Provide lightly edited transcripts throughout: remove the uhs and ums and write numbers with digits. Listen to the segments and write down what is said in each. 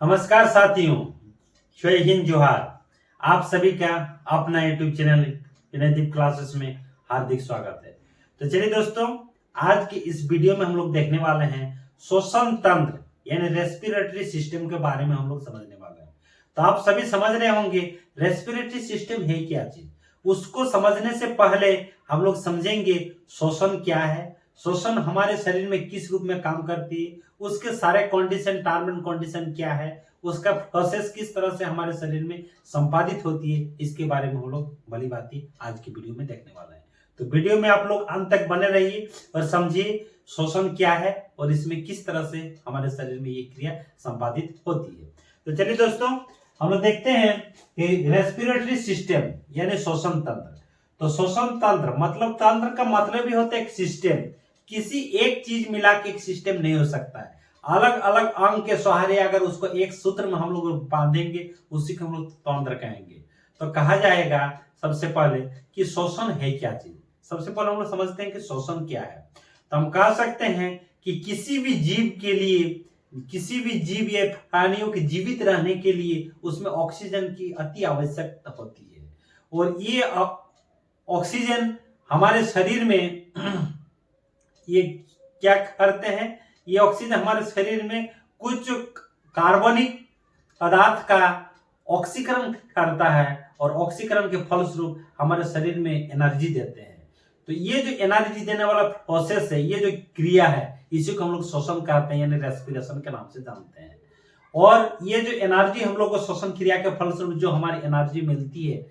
नमस्कार साथियों, जय हिंद जोहार। आप सभी का अपना यूट्यूब चैनल विनयदीप क्लासेस में हार्दिक स्वागत है। तो चलिए दोस्तों, आज की इस वीडियो में हम लोग देखने वाले हैं श्वसन तंत्र यानी रेस्पिरेटरी सिस्टम के बारे में हम लोग समझने वाले हैं। तो आप सभी समझ रहे होंगे रेस्पिरेटरी सिस्टम है क्या चीज। उसको समझने से पहले हम लोग समझेंगे श्वसन क्या है, श्वसन हमारे शरीर में किस रूप में काम करती है, उसके सारे कंडीशन, टर्म एंड कंडीशन क्या है, उसका प्रोसेस किस तरह से हमारे शरीर में संपादित होती है, इसके बारे में हम लोग भली भांति आज की वीडियो में देखने वाले हैं। तो वीडियो में आप लोग अंत तक बने रहिए और समझिए श्वसन क्या है और इसमें किस तरह से हमारे शरीर में ये क्रिया संपादित होती है। तो चलिए दोस्तों, हम लोग देखते हैं कि रेस्पिरेटरी सिस्टम यानी श्वसन तंत्र। तो श्वसन तंत्र मतलब तंत्र का मतलब ही होता है एक सिस्टम। किसी एक चीज मिला के एक सिस्टम नहीं हो सकता है। अलग अलग अंग के सहारे अगर उसको एक सूत्र में हम लोग बांधेंगे, उसी को हम लोग तंत्र कहेंगे। तो कहा जाएगा सबसे पहले कि श्वसन है क्या चीज। सबसे पहले हम लोग समझते हैं कि श्वसन क्या है। तो हम कह सकते हैं कि किसी भी जीव के लिए, किसी भी जीव या प्राणियों के जीवित रहने के लिए उसमें ऑक्सीजन की अति आवश्यकता होती है। और ये ऑक्सीजन हमारे शरीर में ये क्या करते हैं, ये ऑक्सीजन हमारे शरीर में कुछ कार्बनिक पदार्थ का ऑक्सीकरण करता है और ऑक्सीकरण के फलस्वरूप हमारे शरीर में एनर्जी देते हैं। तो ये जो एनर्जी देने वाला प्रोसेस है, ये जो क्रिया है, इसी को हम लोग श्वसन कहते हैं यानी रेस्पिरेशन के नाम से जानते हैं। और ये जो एनर्जी हम लोग को श्वसन क्रिया के फलस्वरूप जो हमारी एनर्जी मिलती है,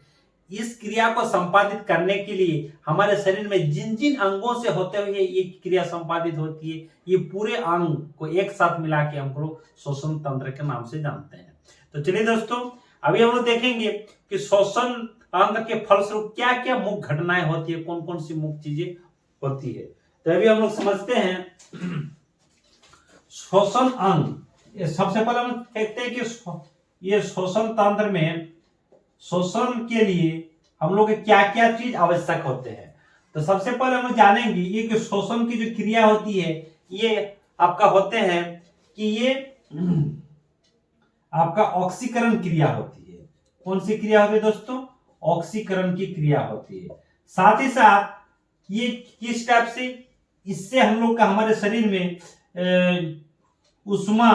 इस क्रिया को संपादित करने के लिए हमारे शरीर में जिन जिन अंगों से होते हुए ये क्रिया संपादित होती है, ये पूरे अंग को एक साथ मिला के हम लोग श्वसन तंत्र के नाम से जानते हैं। तो चलिए दोस्तों, अभी हम लोग देखेंगे कि श्वसन तंत्र के फलस्वरूप क्या क्या मुख्य घटनाएं होती है, कौन कौन सी मुख्य चीजें होती है। तो अभी हम लोग समझते हैं श्वसन अंग। सबसे पहले हम देखते हैं कि ये श्वसन तंत्र में श्वसन के लिए हम लोग क्या क्या चीज आवश्यक होते हैं। तो सबसे पहले हम जानेंगे ये कि श्वसन की जो क्रिया होती है, ये आपका होते हैं कि ये आपका ऑक्सीकरण क्रिया होती है। कौन सी क्रिया होती है दोस्तों? ऑक्सीकरण की क्रिया होती है। साथ ही साथ ये किस टाइप से, इससे हम लोग का हमारे शरीर में उष्मा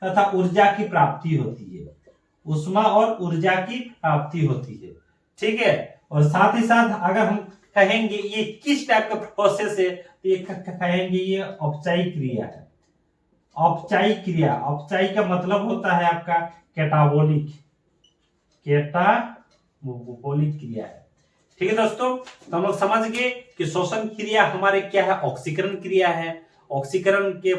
तथा ऊर्जा की प्राप्ति होती है। उष्मा और ऊर्जा की प्राप्ति होती है, ठीक है। और साथ ही साथ अगर हम कहेंगे ये किस टाइप का प्रोसेस है, तो ये कहेंगे ये औपचारिक क्रिया है। औपचारिक क्रिया, औपचारिक का मतलब होता है आपका कैटाबोलिक, कैटाबोलिक क्रिया है, ठीक है दोस्तों। तो हम लोग समझ गए कि श्वसन क्रिया हमारे क्या है, ऑक्सीकरण क्रिया है। ऑक्सीकरण के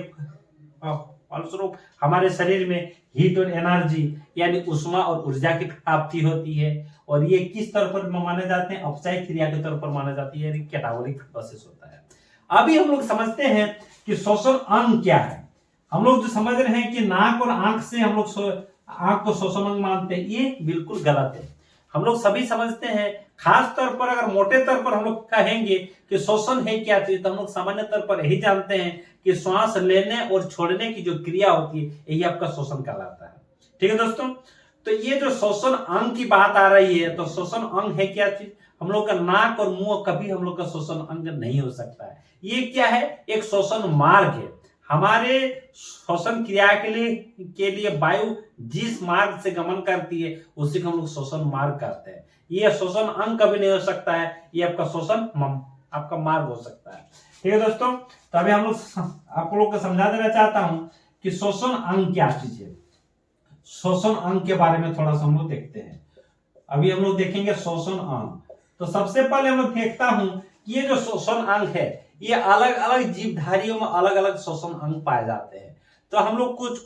फलस्वरूप हमारे शरीर में हीट और एनर्जी यानी उष्मा और ऊर्जा की प्राप्ति होती है। और ये किस तौर पर माने जाते हैं? औपचारिक क्रिया के तौर पर माना जाती है, कैटाबोलिक प्रोसेस होता है। अभी हम लोग समझते हैं कि श्वसन अंग क्या है। हम लोग जो समझ रहे हैं कि नाक और आंख से हम लोग आंख को श्वसन अंग मानते हैं, ये बिल्कुल गलत है। हम लोग सभी समझते हैं, खास तौर पर अगर मोटे तौर पर हम लोग कहेंगे कि श्वसन है क्या चीज, तो हम लोग सामान्य तौर पर यही जानते हैं कि श्वास लेने और छोड़ने की जो क्रिया होती है, यही आपका श्वसन कहलाता है, ठीक है दोस्तों। तो ये जो श्वसन अंग की बात आ रही है, तो श्वसन अंग है क्या चीज? हम लोग का नाक और मुंह कभी हम लोग का श्वसन अंग नहीं हो सकता है। ये क्या है? एक श्वसन मार्ग है। हमारे श्वसन क्रिया के लिए वायु जिस मार्ग से गमन करती है, उसी को हम लोग श्वसन मार्ग कहते हैं। ये श्वसन अंग कभी नहीं हो सकता है, ये आपका श्वसन आपका मार्ग हो सकता है, ठीक है दोस्तों। तो अभी हम लोग आप लोग को समझा देना चाहता हूं कि श्वसन अंग क्या चीज है। श्वसन अंग के बारे में थोड़ा सा हम लोग देखते हैं। अभी हम लोग देखेंगे श्वसन अंग। तो सबसे पहले हम लोग देखता हूं कि ये जो श्वसन अंग है, ये अलग अलग जीवधारियों में अलग अलग श्वसन अंग पाए जाते हैं। तो हम लोग कुछ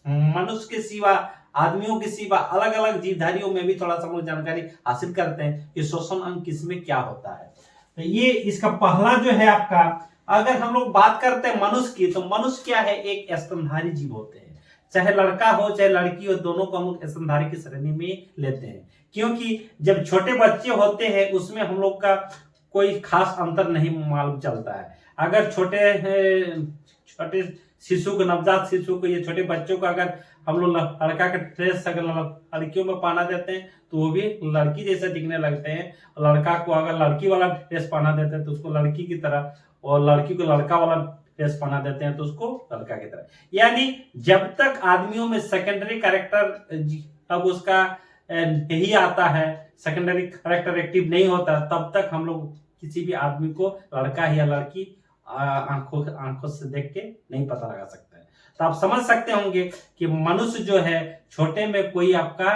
मनुष्य के सिवा, आदमियों के सिवा अलग अलग जीवधारियों में भी थोड़ा सा हम लोग जानकारी हासिल करते हैं कि श्वसन अंग किसमें क्या होता है। तो ये इसका पहला जो है आपका, अगर हम लोग बात करते हैं मनुष्य की, तो मनुष्य क्या है? एक स्तनधारी जीव होते हैं। चाहे लड़का हो चाहे लड़की हो, दोनों को हम लोग स्तनधारी की श्रेणी में लेते हैं, क्योंकि जब छोटे बच्चे होते हैं उसमें हम लोग का कोई खास अंतर नहीं मालूम चलता है। अगर छोटे शिशु को, नवजात शिशु को, ये छोटे बच्चों को अगर हम लोग लड़का का ड्रेस अगर लड़कियों में पहना देते हैं तो वो भी लड़की जैसे दिखने लगते हैं। लड़का को अगर लड़की वाला ड्रेस पहना देते हैं तो उसको लड़की की तरह, और लड़की को लड़का वाला ड्रेस पहना देते हैं तो उसको लड़का की तरह। यानी जब तक आदमियों में सेकेंडरी कैरेक्टर अब उसका यही आता है, सेकेंडरी कैरेक्टर एक्टिव नहीं होता, तब तक हम लोग किसी भी आदमी को लड़का या लड़की आंखों से देख के नहीं पता लगा सकते हैं। तो आप समझ सकते होंगे कि मनुष्य जो है छोटे में कोई आपका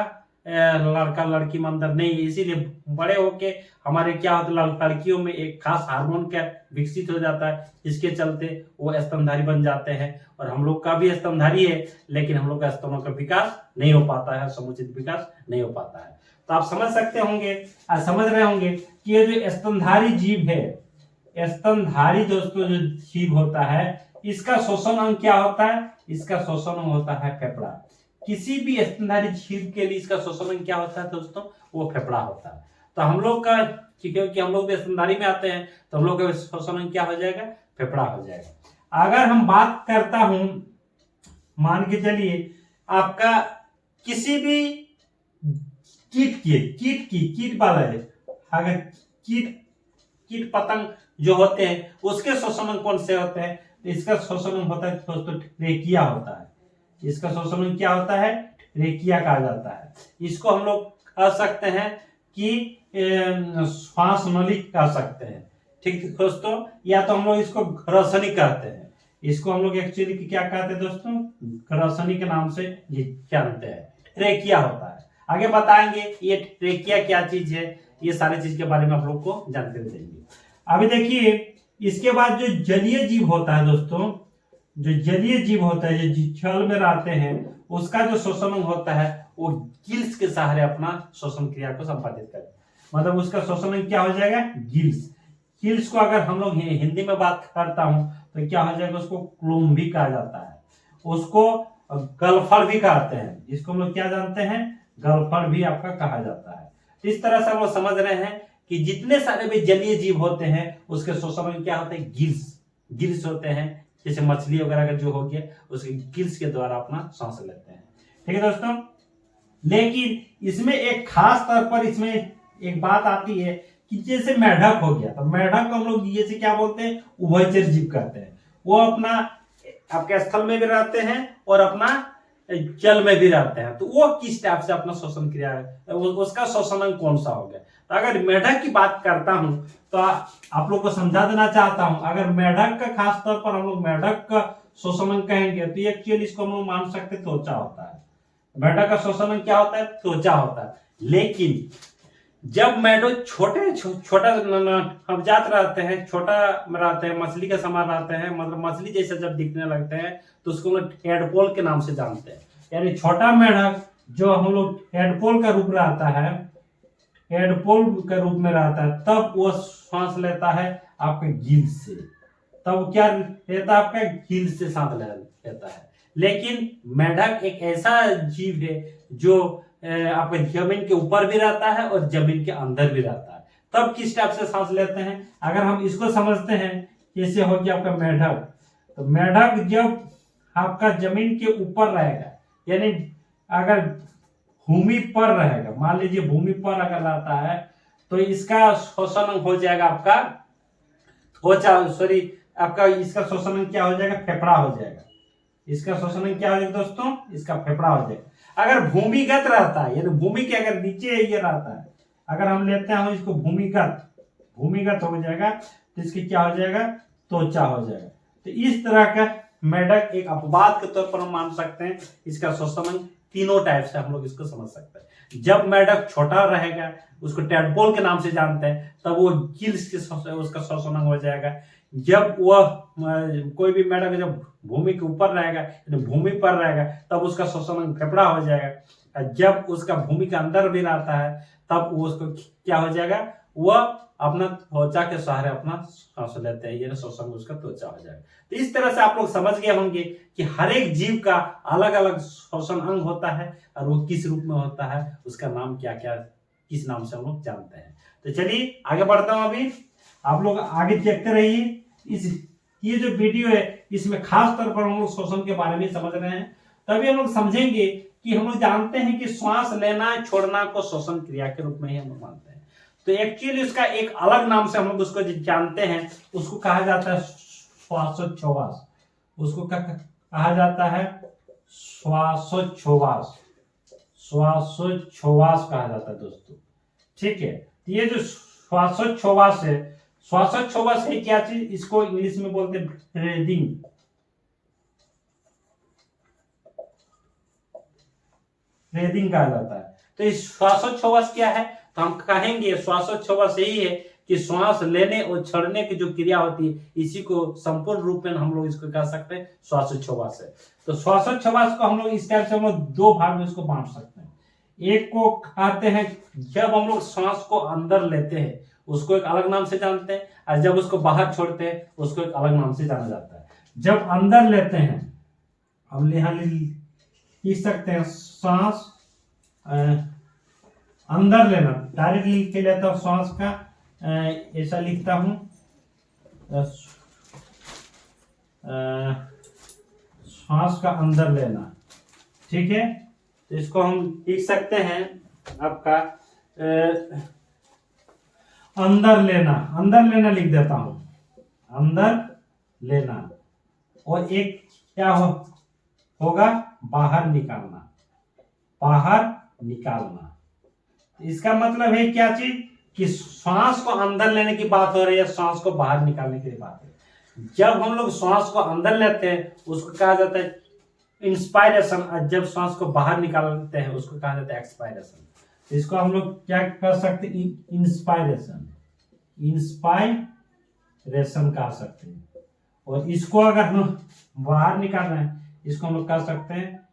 लड़का लड़की में अंदर नहीं है। इसीलिए बड़े होके हमारे क्या होता है, लड़कियों में एक खास हार्मोन का विकसित हो जाता है, जिसके चलते वो स्तनधारी बन जाते हैं। और हम लोग का भी स्तनधारी है, लेकिन हम लोग का स्तनों का विकास नहीं हो पाता है, समुचित विकास नहीं हो पाता है। तो आप समझ सकते होंगे, समझ रहे होंगे कि ये जो स्तनधारी जीव है, स्तनधारी दोस्तों जो जीव होता है, इसका शोषण अंग क्या होता है? इसका शोषण अंग होता है फेफड़ा। किसी भी स्तनधारी जीव के लिए इसका शोषण अंग क्या होता है दोस्तों? वो फेफड़ा होता है। तो हम लोग का, क्योंकि हम लोग भी स्तनधारी में आते हैं, तो हम लोग का शोषण अंग क्या हो जाएगा? फेफड़ा हो जाएगा। अगर हम बात करता हूं, मान के चलिए आपका किसी भी कीट वाला है, अगर कीट पतंग जो होते हैं उसके शोषण अंग कौन से होते हैं? इसका शोषण अंग होता है दोस्तों रेकिया होता है। इसका शोषण अंग क्या होता है? रेकिया कहा जाता है। इसको हम लोग कह सकते हैं कि श्वास नली कह सकते हैं, ठीक है दोस्तों। या तो हम लोग इसको ग्रसनी कहते हैं। इसको हम लोग एक्चुअली क्या कहते हैं दोस्तों? ग्रसनी के नाम से जानते हैं। रेकिया होता है। आगे बताएंगे ये रेकिया क्या चीज है, ये सारी चीज के बारे में आप लोग को जानकारी देंगे। अभी देखिए, इसके बाद जो जलीय जीव होता है दोस्तों, जो जलीय जीव होता है, जो जल में रहते हैं, उसका जो शोषण होता है वो गिल्स के सहारे अपना शोषण क्रिया को संपादित करते हैं। मतलब उसका शोषण क्या हो जाएगा? गिल्स। गिल्स को अगर हम लोग हिंदी में बात करता हूं तो क्या हो जाएगा? उसको क्लोम भी कहा जाता है, उसको गलफड़ भी कहते हैं। इसको हम लोग क्या जानते हैं? गलफड़ भी आपका कहा जाता है। इस तरह से हम लोग समझ रहे हैं कि जितने सारे भी जलीय जीव होते हैं उसके शोषण में क्या होते हैं? गिल्स होते हैं। जैसे मछली वगैरह का जो हो गया, उसके गिल्स के द्वारा अपना सांस लेते हैं। ठीक है दोस्तों। लेकिन इसमें एक खास तौर पर इसमें एक बात आती है कि जैसे मेढक हो गया, तो मेढक को हम लोग जैसे क्या बोलते हैं? उभयचर जीव कहते हैं। वो अपना आपके स्थल में भी रहते हैं और अपना जल में भी रहते हैं। तो वो किस टाइप से अपना शोषण क्रिया है, उसका शोषण अंग कौन सा हो गया? तो अगर मेढक की बात करता हूं तो आप लोग को समझा देना चाहता हूं। अगर मेढक का खास तौर पर हम लोग मेढक का शोषण अंग कहेंगे तो एक्चुअली इसको हम लोग मान सकते त्वचा होता है। मेढक का शोषण अंग क्या होता है? त्वचा होता है। लेकिन जब मेढक छोटा नवजात रहते हैं, छोटा रहते हैं, मछली के समान रहते हैं, मतलब मछली जैसे जब दिखने लगते हैं तो उसको हम लोग टेडपोल के नाम से जानते हैं। यानी छोटा मेढक जो हम लोग टेडपोल का रूप रहता है, टेडपोल के रूप में रहता है, तब वो सांस लेता है आपके गिल्स से। तब क्या लेता है? आपका गिल्स से सांस लेता है। लेकिन मेढक एक ऐसा जीव है जो आपके जमीन के ऊपर भी रहता है और जमीन के अंदर भी रहता है। तब किस टाइप से सांस लेते हैं? अगर हम इसको समझते हैं, जैसे हो गया आपका मेढक, तो मेढक जब आपका जमीन के ऊपर रहेगा, यानी अगर भूमि पर रहेगा, मान लीजिए भूमि पर अगर रहता है, तो इसका शोषण हो जाएगा आपका आपका इसका शोषण क्या हो जाएगा? फेफड़ा हो जाएगा। इसका शोषण क्या हो जाएगा दोस्तों? इसका फेफड़ा हो जाएगा। अगर भूमिगत रहता है, यानी भूमि के अगर नीचे ये रहता है, अगर हम लेते हैं इसको भूमिगत हो जाएगा, तो इसकी क्या हो जाएगा? त्वचा हो जाएगा। तो इस तरह का मेढक एक अपवाद के तौर पर हम मान सकते हैं। इसका शोषण तीनों टाइप से हम लोग इसको समझ सकते हैं। जब मेढक छोटा रहेगा, उसको टेडपोल के नाम से जानते हैं, तब वो गिल्स के उसका शोषण हो जाएगा। जब वह कोई भी मेढक जब भूमि के ऊपर रहेगा, भूमि पर रहेगा, तब उसका शोषण फेफड़ा हो जाएगा। जब उसका भूमि के अंदर भी रहता है, तब वो उसको क्या हो जाएगा? वह अपना त्वचा के सहारे अपना सांस लेते हैं, ये शोषण उसका त्वचा हो जाएगा। तो इस तरह से आप लोग समझ गए होंगे कि हर एक जीव का अलग अलग शोषण अंग होता है और वो किस रूप में होता है, उसका नाम क्या क्या, किस नाम से हम लोग जानते हैं। तो चलिए आगे बढ़ता हूं। अभी आप लोग आगे देखते रहिए। इस ये जो वीडियो है इसमें खास तौर पर हम लोग श्वसन के बारे में समझ रहे हैं, तभी हम लोग समझेंगे कि हम लोग जानते हैं कि श्वास लेना छोड़ना को श्वसन क्रिया के रूप में ही हम लोग मानते हैं। तो एक्चुअली उसका एक अलग नाम से हम लोग उसको जानते हैं, उसको कहा जाता है श्वासोच्छ्वास। उसको कहा जाता है श्वासोच्छ्वास, श्वासोच्छ्वास कहा जाता है दोस्तों। ठीक है, ये जो श्वासोच्छ्वास है, श्वासोच्छ्वास है क्या चीज, इसको इंग्लिश में बोलते हैं ब्रीदिंग। ब्रीदिंग कहा जाता है। तो इस श्वासोच्छ्वास क्या है, तो हम कहेंगे श्वासोच्छ्वास यही है कि श्वास लेने और छोड़ने की जो क्रिया होती है, इसी को संपूर्ण रूप में हम लोग इसको कह सकते हैं श्वासोच्छ्वास है। तो श्वासोच्छ्वास को हम लोग इस टाइप से हम लोग दो भाग में इसको बांट सकते हैं। एक को कहते हैं जब हम लोग श्वास को अंदर लेते हैं उसको एक अलग नाम से जानते हैं, और जब उसको बाहर छोड़ते हैं उसको एक अलग नाम से जाना जाता है। जब अंदर लेते हैं हम यहाँ लिख सकते हैं सांस अंदर लेना, डायरेक्ट लिख के लेता हूं सांस का, ऐसा लिखता हूं सांस का अंदर लेना। ठीक है, तो इसको हम लिख सकते हैं आपका अंदर लेना, अंदर लेना लिख देता हूं, अंदर लेना। और एक क्या होगा, बाहर निकालना, बाहर निकालना। इसका मतलब है क्या चीज, कि श्वास को अंदर लेने की बात हो रही है, श्वास को बाहर निकालने की बात है। जब हम लोग श्वास को अंदर लेते हैं उसको कहा जाता है इंस्पायरेशन, और जब श्वास को बाहर निकालते हैं उसको कहा जाता है एक्सपायरेशन। इसको हम लोग क्या कर सकते हैं, इंस्पायरेशन, इंस्पायरेशन कह सकते हैं। और इसको अगर हम बाहर निकालना है इसको हम लोग कह सकते हैं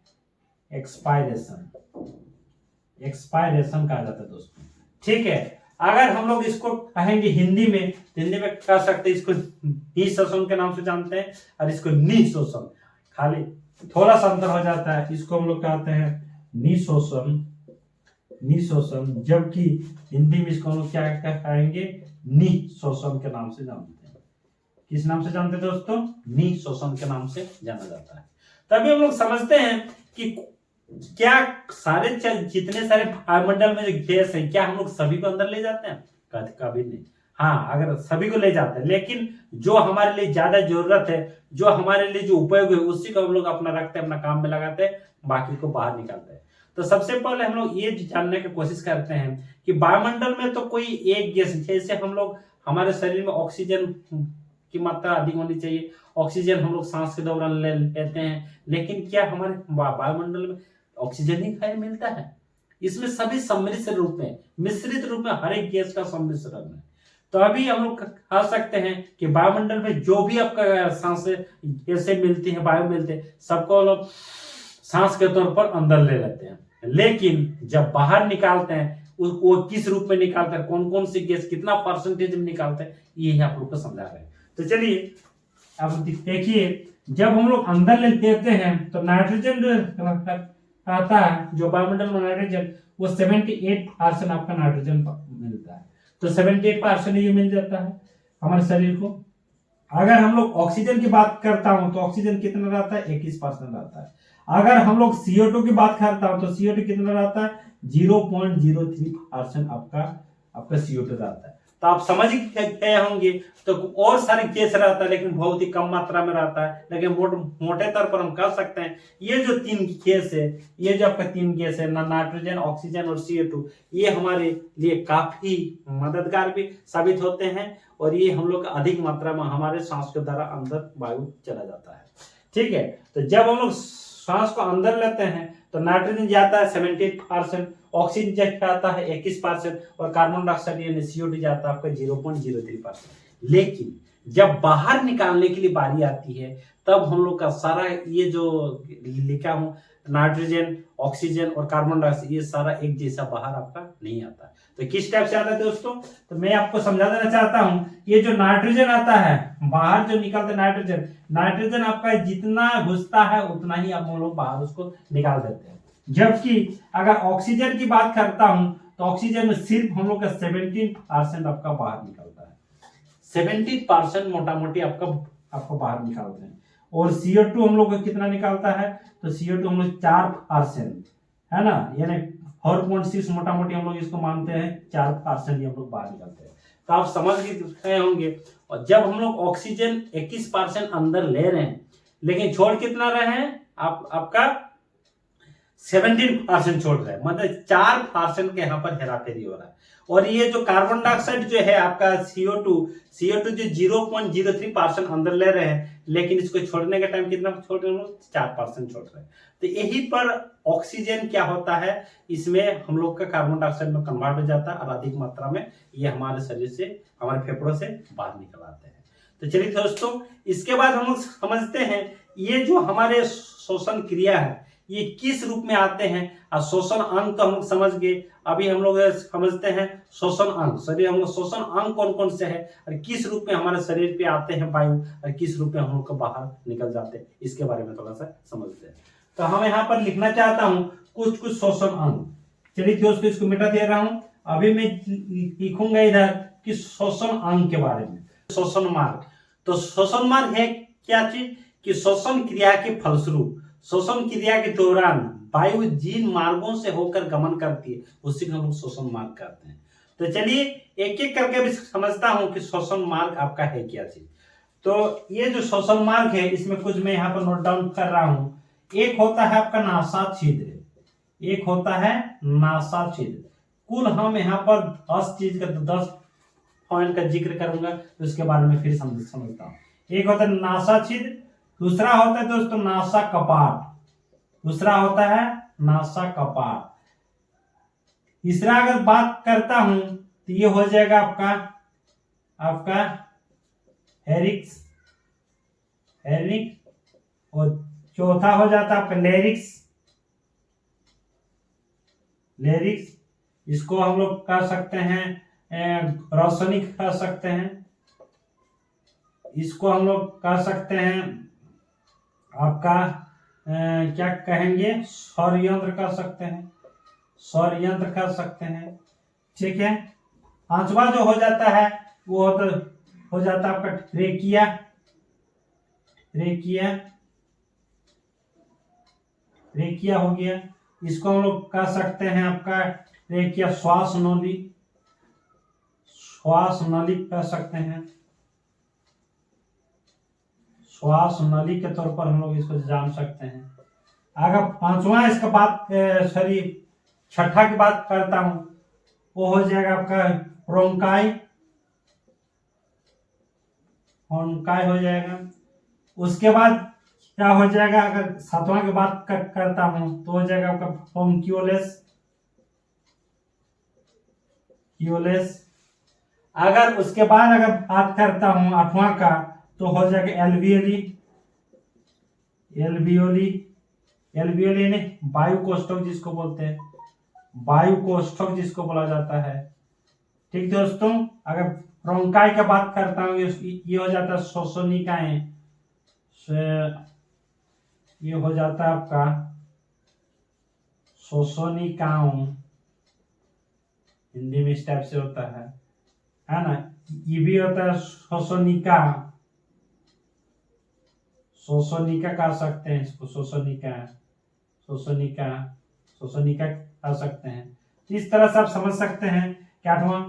एक्सपायरेशन, एक्सपायरेशन कहा जाता है दोस्तों। ठीक है, अगर हम लोग इसको कहेंगे हिंदी में, हिंदी में कह सकते हैं इसको निःश्वसन के नाम से जानते हैं, और इसको निःश्वसन, खाली थोड़ा सा अंतर हो जाता है। इसको हम लोग कहते हैं निःश्वसन, निःश्वसन, जबकि हिंदी में इसको हम लोग क्या कहेंगे, निःश्वसन के नाम से जानते हैं। किस नाम से जानते हैं दोस्तों, निःश्वसन के नाम से जाना जाता है। तभी हम लोग समझते हैं कि क्या सारे जितने सारे वायुमंडल में जो गैस है क्या हम लोग सभी को अंदर ले जाते हैं, कभी नहीं। हाँ, अगर सभी को ले जाते हैं, लेकिन जो हमारे लिए ज्यादा जरूरत है, जो हमारे लिए जो उपयोग है, उसी को हम लोग अपना रखते हैं, अपना काम में लगाते हैं, बाकी को बाहर निकालते हैं। तो सबसे पहले हम लोग ये जानने की कोशिश करते हैं कि वायुमंडल में तो कोई एक गैस, जैसे हम लोग हमारे शरीर में ऑक्सीजन की मात्रा अधिक होनी चाहिए, ऑक्सीजन हम लोग सांस के दौरान लेते हैं, लेकिन क्या हमारे वायुमंडल में ऑक्सीजन ही खाली मिलता है? इसमें सभी सम्मिश्र रूप में, मिश्रित रूप में हर एक गैस का सम्मिश्रण है। तो अभी हम लोग कह सकते हैं कि वायुमंडल में जो भी आपका सांस गैसें मिलती है, वायु मिलते हैं, सबको लोग सांस के तौर पर अंदर ले लेते हैं, लेकिन जब बाहर निकालते हैं वो किस रूप में निकालते हैं, कौन कौन सी गैस कितना परसेंटेज में निकालते हैं, ये आप लोग को समझा रहे हैं। तो चलिए अब देखिए, जब हम लोग अंदर लेते हैं तो नाइट्रोजन आता है, जो वायुमंडल में नाइट्रोजन, वो 78% आपका नाइट्रोजन मिलता है। तो 78% ये मिल जाता है हमारे शरीर को। अगर हम लोग ऑक्सीजन की बात करता हूं तो ऑक्सीजन कितना रहता है, 21% रहता है। अगर हम लोग CO2 की बात करता हूं तो CO2 कितना रहता है, 0.03% आपका CO2 रहता है। तो आप समझ गए होंगे। तो और सारे गैस रहता है, लेकिन बहुत ही कम मात्रा में रहता है, लेकिन मोटे तौर पर हम कह सकते हैं ये जो तीन गैस है, ये जो आपका तीन गैस है, नाइट्रोजन, ऑक्सीजन और CO2, ये हमारे लिए काफी मददगार भी साबित होते हैं, और ये हम लोग अधिक मात्रा में हमारे सांस के द्वारा अंदर वायु चला जाता है। ठीक है, तो जब हम लोग सांस को अंदर लेते हैं तो नाइट्रोजन जाता है 78%, ऑक्सीजन जाता है 21%, और कार्बन डाइऑक्साइड यानी CO2 जाता है आपका 0.03%। लेकिन जब बाहर निकालने के लिए बारी आती है तब हम लोग का सारा ये जो लिखा हूं नाइट्रोजन, ऑक्सीजन और कार्बन डाइऑक्साइड, ये सारा एक जैसा बाहर आपका नहीं आता। तो किस टाइप से आता है दोस्तों, तो मैं आपको समझा देना चाहता हूं, ये जो नाइट्रोजन आता है बाहर, जो निकलता है नाइट्रोजन, नाइट्रोजन आपका जितना घुसता है उतना ही आप लोग बाहर उसको निकाल देते हैं। जबकि अगर ऑक्सीजन की बात करता हूं तो ऑक्सीजन में सिर्फ हम लोग का 17% आपका बाहर निकलता है। 17% मोटा मोटी आपका आपको बाहर निकालते हैं। और CO2 हम लोग को कितना निकालता है, तो CO2 हम लोग 4% है ना, यानी 4.6 मोटा मोटी हम लोग इसको मानते हैं 4% ही हम लोग बाहर निकालते हैं। तो आप समझ गए होंगे। और जब हम लोग ऑक्सीजन 21% अंदर ले रहे हैं लेकिन छोड़ कितना रहे हैं, आपका 17% छोड़ रहे हैं, मतलब 4% के यहाँ पर हेराफेरी हो रहा है। और ये जो कार्बन डाइऑक्साइड जो है आपका CO2 जो 0.03% अंदर ले रहे हैं लेकिन इसको छोड़ने के टाइम कितना छोड़ रहे हैं, 4% छोड़ रहे हैं। तो यही पर ऑक्सीजन क्या होता है, इसमें हम लोग का कार्बन डाइऑक्साइड में कन्वर्ट हो जाता है और अधिक मात्रा में ये हमारे शरीर से, हमारे फेफड़ों से बाहर निकल आते हैं। तो चलिए दोस्तों, इसके बाद हम लोग समझते हैं ये जो हमारे श्वसन क्रिया है ये किस रूप में आते हैं। और श्वसन अंग तो हम लोग समझ गए, अभी हम लोग समझते हैं श्वसन अंग। शरीर हम लोग श्वसन अंग कौन कौन से है और किस रूप में हमारे शरीर पे आते हैं वायु और किस रूप में हम लोग को बाहर निकल जाते हैं, इसके बारे में थोड़ा सा समझते हैं। तो हम यहाँ पर लिखना चाहता हूँ कुछ कुछ श्वसन अंग। चलिए दोस्तों, इसको मिटा दे रहा हूँ। अभी मैं लिखूंगा इधर कि श्वसन अंग के बारे में। श्वसन मार्ग, तो श्वसन मार्ग है क्या चीज कि श्वसन क्रिया के फलस्वरूप, श्वसन क्रिया के दौरान वायु जिन मार्गों से होकर गमन करती है उसी को हम लोग श्वसन मार्ग कहते हैं। तो चलिए एक एक करके भी समझता हूं कि श्वसन मार्ग आपका है क्या चीज। तो ये जो श्वसन मार्ग है इसमें कुछ मैं यहाँ पर नोट डाउन कर रहा हूं। एक होता है आपका नासा छिद्र, एक होता है नासा छिद्र। कुल हम यहाँ पर 10 चीज का 10 पॉइंट का जिक्र करूंगा, तो उसके बारे में फिर समझता हूँ। एक होता है नासा छिद्र, दूसरा होता है दोस्तों नासा कपाट, दूसरा होता है नासा कपाट। तीसरा अगर बात करता हूं तो ये हो जाएगा आपका हेरिक्स, और चौथा हो जाता है आपका लेरिक्स। इसको हम लोग कह सकते हैं रोशनी कह सकते हैं, इसको हम लोग कह सकते हैं आपका क्या कहेंगे, सौर यंत्र कह सकते हैं, सौर यंत्र कह सकते हैं। ठीक है। पांचवा जो हो जाता है वो हो जाता है आपका रेकिया हो गया। इसको हम लोग कह सकते हैं आपका रेकिया श्वास नली कह सकते हैं, श्वास नली के तौर पर हम लोग इसको जान सकते हैं। अगर पांचवा इसका बात छठा की बात करता हूं वो हो जाएगा आपका ब्रोंकाई हो जाएगा। उसके बाद क्या हो जाएगा, अगर सातवां की बात करता हूं तो हो जाएगा आपका ब्रोंकियोलेस। अगर उसके बाद अगर बात करता हूं आठवां का तो हो जाएगा एल्वियोली ने वायु कोष्ठक जिसको बोलते हैं, वायु कोष्ठक जिसको बोला जाता है। ठीक दोस्तों, अगर ब्रोंकाई की बात करता हूँ ये हो जाता है श्वसनिकाएं, ये हो जाता है आपका श्वसनिकाओं, हिंदी में इस टाइप से होता है ना। ये भी होता है श्वसनिका कह सकते हैं इसको, श्वसनिका कह सकते हैं। इस तरह से आप समझ सकते हैं कि आठवां।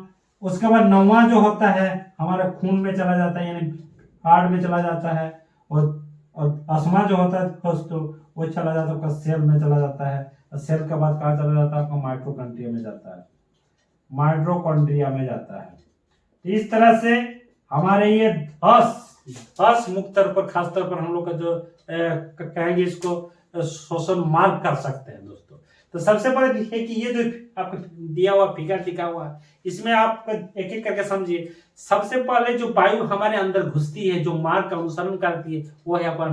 उसके बाद नौवां जो होता है हमारा खून में चला जाता है, यानी हार्ट में चला जाता है। और दसवां जो होता है दोस्तों वो चला जाता है आपका सेल में चला जाता है। और सेल के बाद कहाँ चला जाता है आपका माइटोकॉन्ड्रिया में जाता है। इस तरह से हमारे ये 10 मुख्य तौर पर, खास तौर पर हम लोग का जो कहेंगे इसको श्वसन मार्ग कर सकते हैं दोस्तों। तो सबसे पहले है कि ये जो आपको दिया हुआ फिगर दिखा हुआ है इसमें आप एक एक करके समझिए। सबसे पहले जो वायु हमारे अंदर घुसती है, जो मार्ग का अनुसरण करती है, वो है आपका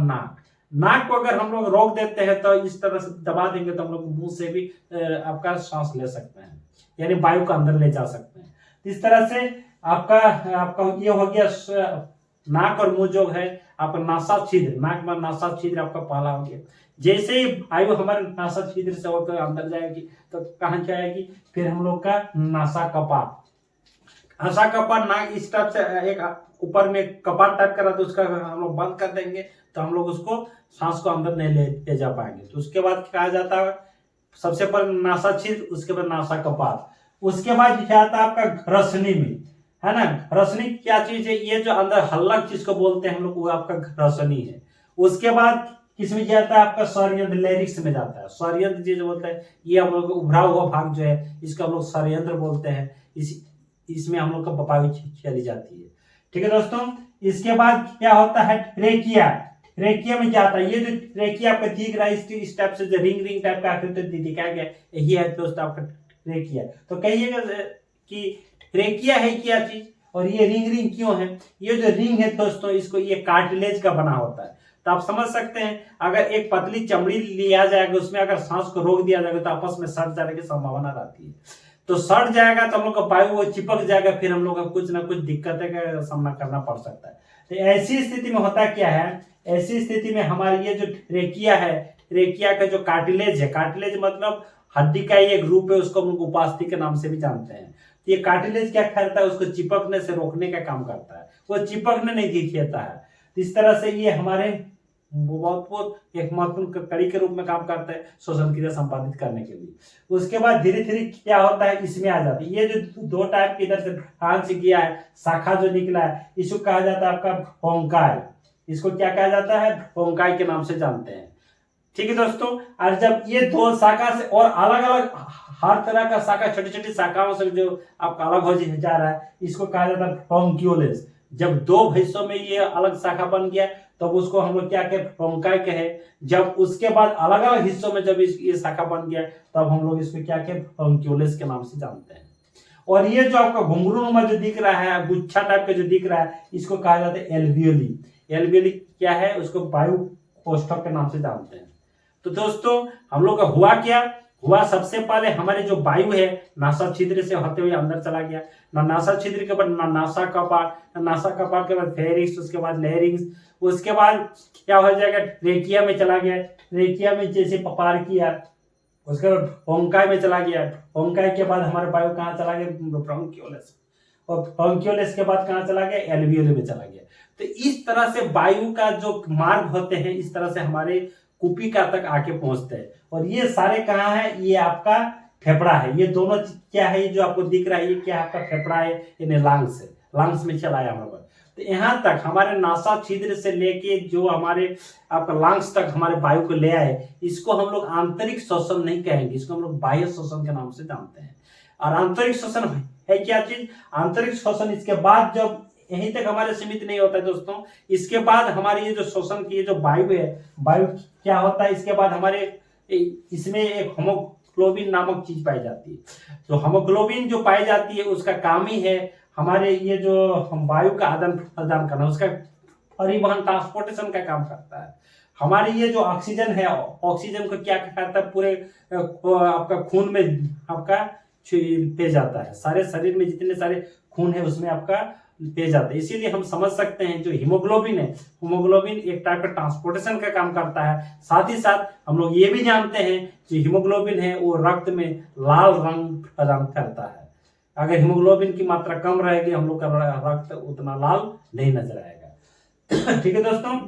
नाक को अगर हम लोग रोक देते हैं तो इस तरह से दबा देंगे तो हम लोग मुंह से भी आपका सांस ले सकते हैं, यानी वायु को अंदर ले जा सकते हैं। इस तरह से आपका ये हो गया नाक और मुंह जो है आपका नासा छिद्र, नाक में नासा छिद्र आपका पहला हो गया। जैसे ही वायु हमारे नासा छिद्र से होकर अंदर जाएगी तो कहाँ जाएगी, फिर हम लोग का नासा कपाट। हंसा कपाट नाक इस टाइप से एक ऊपर में कपाट टाइप का रहता है, उसका हम लोग बंद कर देंगे तो हम लोग उसको सांस को अंदर नहीं ले जा पाएंगे। तो उसके बाद कहा जाता है सबसे पहले नासा छिद्र, उसके बाद नासा कपाट, उसके बाद क्या आता है आपका रसनी में, है ना। रसनी क्या चीज है, ये जो अंदर हल्लक चीज को बोलते हैं हम लोग, वो आपका रसनी है। उसके बाद किसमें जाता है आपका स्वरयंत्र, लैरिक्स में जाता है। स्वरयंत्र जो बोलते हैं ये हम लोग उभरा हुआ भाग जो है इसको हम लोग स्वरयंत्र बोलते हैं। इसमें हम लोग का वायु चली जाती है। ठीक है दोस्तों, इसके बाद क्या होता है ट्रेकिया। ट्रेकिया में क्या आता है, ये जो ट्रेकिया आपका दिख रहा है इस टाइप से जो रिंग टाइप का आकृति दिखाया गया, यही है दोस्तों आपका ट्रेकिया। तो कहिएगा कि ट्रेकिया है क्या चीज और ये रिंग क्यों है। ये जो रिंग है दोस्तों इसको ये कार्टिलेज का बना होता है। तो आप समझ सकते हैं अगर एक पतली चमड़ी लिया जाएगा उसमें अगर सांस को रोक दिया जाएगा तो आपस में सट जाने की संभावना रहती है। तो सट जाएगा तो हम लोग का वायु वो चिपक जाएगा, फिर हम लोग का कुछ ना कुछ दिक्कतें का सामना करना पड़ सकता है। तो ऐसी स्थिति में होता क्या है, ऐसी स्थिति में हमारी ये जो रेकिया है, रेकिया का जो कार्टिलेज है, कार्टिलेज मतलब हड्डी का एक रूप है, उसको हम लोग उपास्थि के नाम से भी जानते हैं। तो ये कार्टिलेज क्या करता है, उसको चिपकने से रोकने का काम करता है, वो चिपकने नहीं देता है। तो इस तरह से ये हमारे बहुत एक महत्वपूर्ण कड़ी के रूप में काम करता है श्वसन क्रिया संपादित करने के लिए। उसके बाद धीरे धीरे क्या होता है इसमें आ जाती है ये जो दो टाइप के इधर से ब्रांच गया है, शाखा जो निकला है, इसको कहा जाता है आपका ओंकार। इसको क्या कहा जाता है, ओंकार के नाम से जानते हैं। ठीक है दोस्तों, और जब ये दो शाखा से और अलग अलग हर तरह का शाखा छोटी छोटी शाखाओं से जो आपका अलग हो जा रहा है, इसको कहा जाता है ब्रोंकियोलेस। जब दो हिस्सों में ये अलग शाखा बन गया तब उसको हम लोग क्या कहे, ब्रोंकाई कहे। जब उसके बाद अलग अलग हिस्सों में जब ये शाखा बन गया तब हम लोग इसको क्या कहे, ब्रोंकियोलेस के नाम से जानते हैं। और ये जो आपका घुंघरू नुमा जो दिख रहा है, गुच्छा टाइप का जो दिख रहा है, इसको कहा जाता है एल्वियोली। एल्वियोली क्या है, उसको वायु कोष्ठक के नाम से जानते हैं। तो दोस्तों हम लोग का हुआ क्या, हुआ सबसे पहले हमारे जो वायु है नासा छिद्र से होते हुए अंदर चला गया, ना नासा छिद्र के बाद ना नासा कपाट, ना नासा कपाट के बाद फेरिक्स, उसके बाद लैरिंक्स, उसके बाद क्या हो जाएगा ट्रेकिया में चला गया, ट्रेकिया में जैसे पपार किया, उसके बाद ओंकाय में चला गया, ओंकाय के बाद हमारे वायु कहाँ चला गया, ब्रोंकियोलेस, और ब्रोंकियोलेस के बाद कहाँ चला गया, एल्वियोली में चला गया। तो इस तरह से वायु का जो मार्ग होते हैं इस तरह से हमारे कुपिका तक आके पहुंचते हैं। और ये सारे कहाँ है, ये आपका फेफड़ा है। ये दोनों क्या है, ये जो आपको दिख रहा है ये क्या आपका फेफड़ा है, यानी लंग्स है, लंग्स में चला है हमारे। तो यहाँ तक हमारे नासा छिद्र से लेके जो हमारे आपका लंग्स तक हमारे वायु को ले आए, इसको हम लोग आंतरिक श्वसन नहीं कहेंगे, इसको हम लोग बाह्य श्वसन के नाम से जानते हैं। और आंतरिक श्वसन है क्या चीज, आंतरिक श्वसन इसके बाद जब यहीं तक हमारे सीमित नहीं होता है दोस्तों, इसके बाद हमारे ये जो श्वसन की जो वायु है, वायु क्या होता है, इसके बाद हमारे इसमें एक होमोग्लोबिन नामक चीज पाई जाती है। तो होमोग्लोबिन जो पाई जाती है उसका काम ही है हमारे ये जो हम वायु का आदान प्रदान करना, उसका परिवहन ट्रांसपोर्टेशन का काम करता है। हमारी ये जो ऑक्सीजन है, ऑक्सीजन को क्या करता है, पूरे आपका खून में आपका पे जाता है, सारे शरीर में जितने सारे खून है उसमें आपका पे जाता है। इसीलिए हम समझ सकते हैं जो हीमोग्लोबिन है, हीमोग्लोबिन एक टाइप का ट्रांसपोर्टेशन का काम करता है। साथ ही साथ हम लोग ये भी जानते हैं जो हीमोग्लोबिन है वो रक्त में लाल रंग प्रदान करता है। अगर हीमोग्लोबिन की मात्रा कम रहेगी हम लोग का रक्त उतना लाल नहीं नजर आएगा। ठीक है दोस्तों,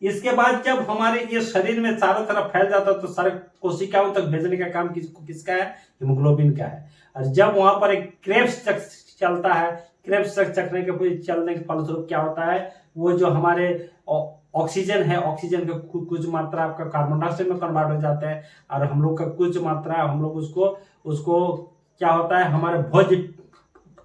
इसके बाद जब हमारे ये शरीर में चारों तरफ फैल जाता है तो सारे कोशिकाओं तक भेजने का काम किसका है, हीमोग्लोबिन का है। और जब वहां पर एक क्रेब्स चक्र चलता है, क्रेब्स चक्र के चलने के फलस्वरूप क्या होता है, वो जो हमारे ऑक्सीजन है, ऑक्सीजन का कुछ मात्रा आपका कार्बन डाइऑक्साइड में कन्वर्ट हो जाता है, और हम लोग का कुछ मात्रा हम लोग उसको क्या होता है हमारे भोज्य